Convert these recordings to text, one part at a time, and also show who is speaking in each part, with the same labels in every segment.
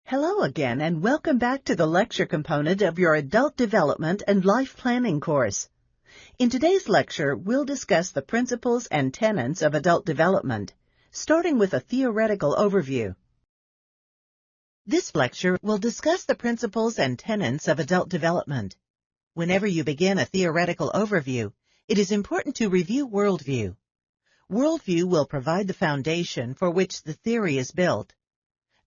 Speaker 1: Hello again, and welcome back to the lecture component of your Adult Development and Life Planning course. In today's lecture, we'll discuss the principles and tenets of adult development, starting with a theoretical overview. This lecture will discuss the principles and tenets of adult development. Whenever you begin a theoretical overview, it is important to review worldview. Worldview will provide the foundation for which the theory is built.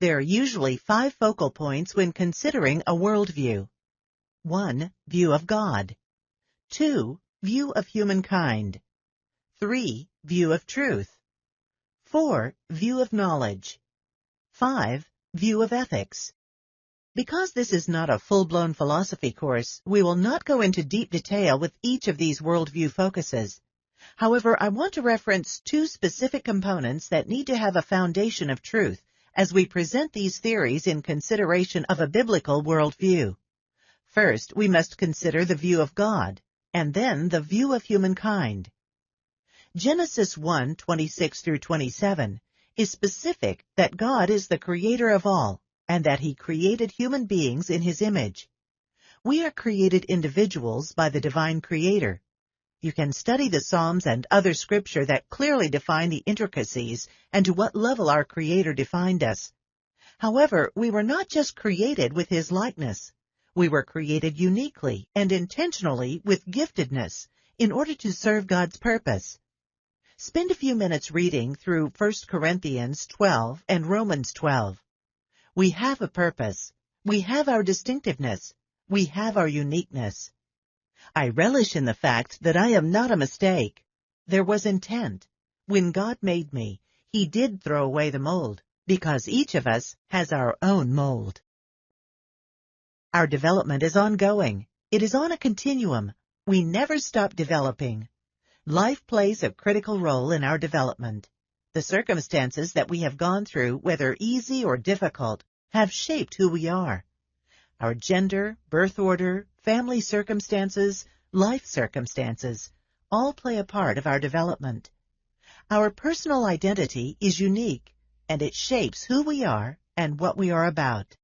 Speaker 1: There are usually 5 focal points when considering a worldview. 1. View of God. 2. View of humankind. 3. View of truth. 4. View of knowledge. 5. View of ethics. Because this is not a full-blown philosophy course, we will not go into deep detail with each of these worldview focuses. However, I want to reference 2 specific components that need to have a foundation of truth as we present these theories in consideration of a biblical worldview. First, we must consider the view of God, and then the view of humankind. Genesis 1:26 through 27 is specific that God is the creator of all, and that He created human beings in His image. We are created individuals by the divine Creator. You can study the Psalms and other scripture that clearly define the intricacies and to what level our Creator defined us. However, we were not just created with His likeness. We were created uniquely and intentionally with giftedness in order to serve God's purpose. Spend a few minutes reading through 1 Corinthians 12 and Romans 12. We have a purpose. We have our distinctiveness. We have our uniqueness. I relish in the fact that I am not a mistake. There was intent. When God made me, He did throw away the mold, because each of us has our own mold. Our development is ongoing. It is on a continuum. We never stop developing. Life plays a critical role in our development. The circumstances that we have gone through, whether easy or difficult, have shaped who we are. Our gender, birth order, family circumstances, life circumstances, all play a part of our development. Our personal identity is unique, and it shapes who we are and what we are about.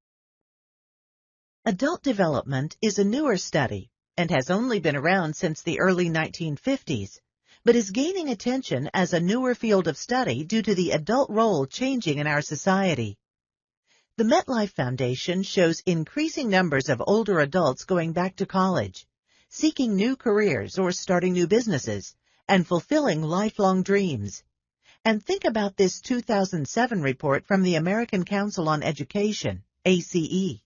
Speaker 1: Adult development is a newer study and has only been around since the early 1950s, but is gaining attention as a newer field of study due to the adult role changing in our society. The MetLife Foundation shows increasing numbers of older adults going back to college, seeking new careers or starting new businesses, and fulfilling lifelong dreams. And think about this 2007 report from the American Council on Education, ACE.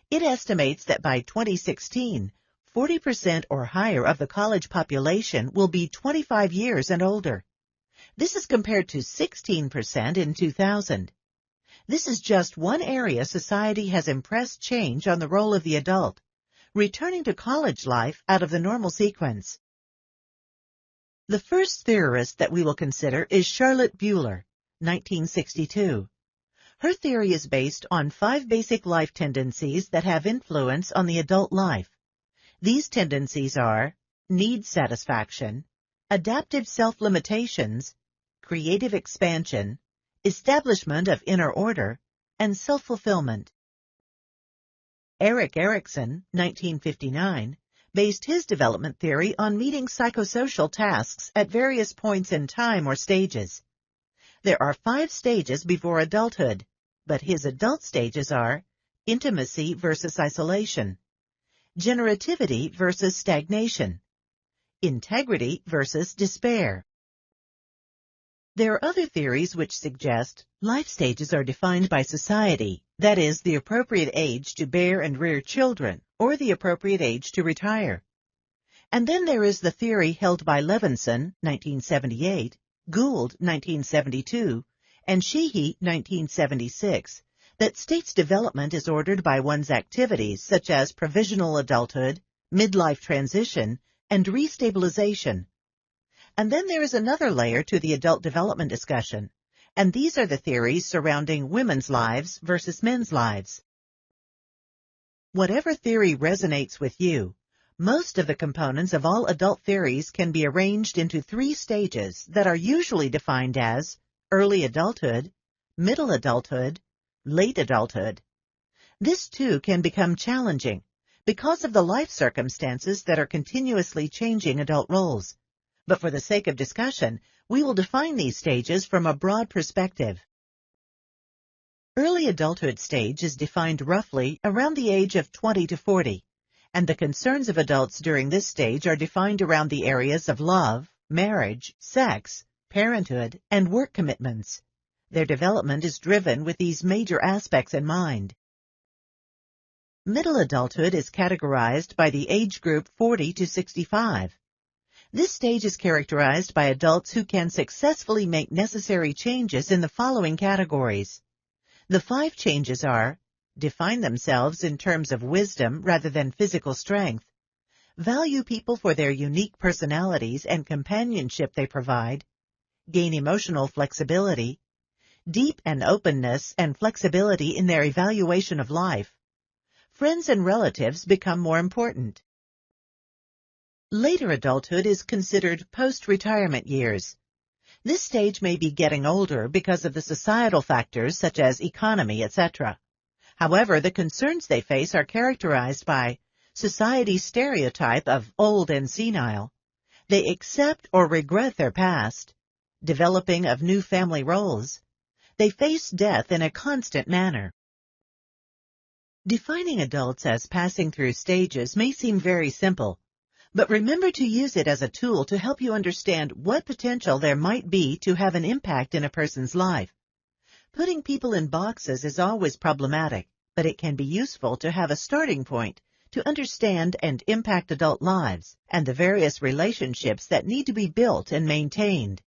Speaker 1: It estimates that by 2016, 40% or higher of the college population will be 25 years and older. This is compared to 16% in 2000. This is just one area society has impressed change on the role of the adult, returning to college life out of the normal sequence. The first theorist that we will consider is Charlotte Buehler, 1962. Her theory is based on 5 basic life tendencies that have influence on the adult life. These tendencies are need satisfaction, adaptive self-limitations, creative expansion, establishment of inner order, and self-fulfillment. Erik Erikson, 1959, based his development theory on meeting psychosocial tasks at various points in time or stages. There are 5 stages before adulthood, but his adult stages are intimacy versus isolation, generativity versus stagnation, integrity versus despair. There are other theories which suggest life stages are defined by society, that is, the appropriate age to bear and rear children, or the appropriate age to retire. And then there is the theory held by Levinson, 1978, Gould, 1972, and Sheehy, 1976, that states development is ordered by one's activities such as provisional adulthood, midlife transition, and restabilization. And then there is another layer to the adult development discussion, and these are the theories surrounding women's lives versus men's lives. Whatever theory resonates with you, most of the components of all adult theories can be arranged into 3 stages that are usually defined as early adulthood, middle adulthood, late adulthood. This too can become challenging because of the life circumstances that are continuously changing adult roles. But for the sake of discussion, we will define these stages from a broad perspective. Early adulthood stage is defined roughly around the age of 20 to 40, and the concerns of adults during this stage are defined around the areas of love, marriage, sex, parenthood, and work commitments. Their development is driven with these major aspects in mind. Middle adulthood is categorized by the age group 40 to 65. This stage is characterized by adults who can successfully make necessary changes in the following categories. The 5 changes are: define themselves in terms of wisdom rather than physical strength, value people for their unique personalities and companionship they provide, gain emotional flexibility, deep and openness and flexibility in their evaluation of life. Friends and relatives become more important. Later adulthood is considered post-retirement years. This stage may be getting older because of the societal factors such as economy, etc. However, the concerns they face are characterized by society's stereotype of old and senile. They accept or regret their past, developing of new family roles. They face death in a constant manner. Defining adults as passing through stages may seem very simple, but remember to use it as a tool to help you understand what potential there might be to have an impact in a person's life. Putting people in boxes is always problematic, but it can be useful to have a starting point to understand and impact adult lives and the various relationships that need to be built and maintained.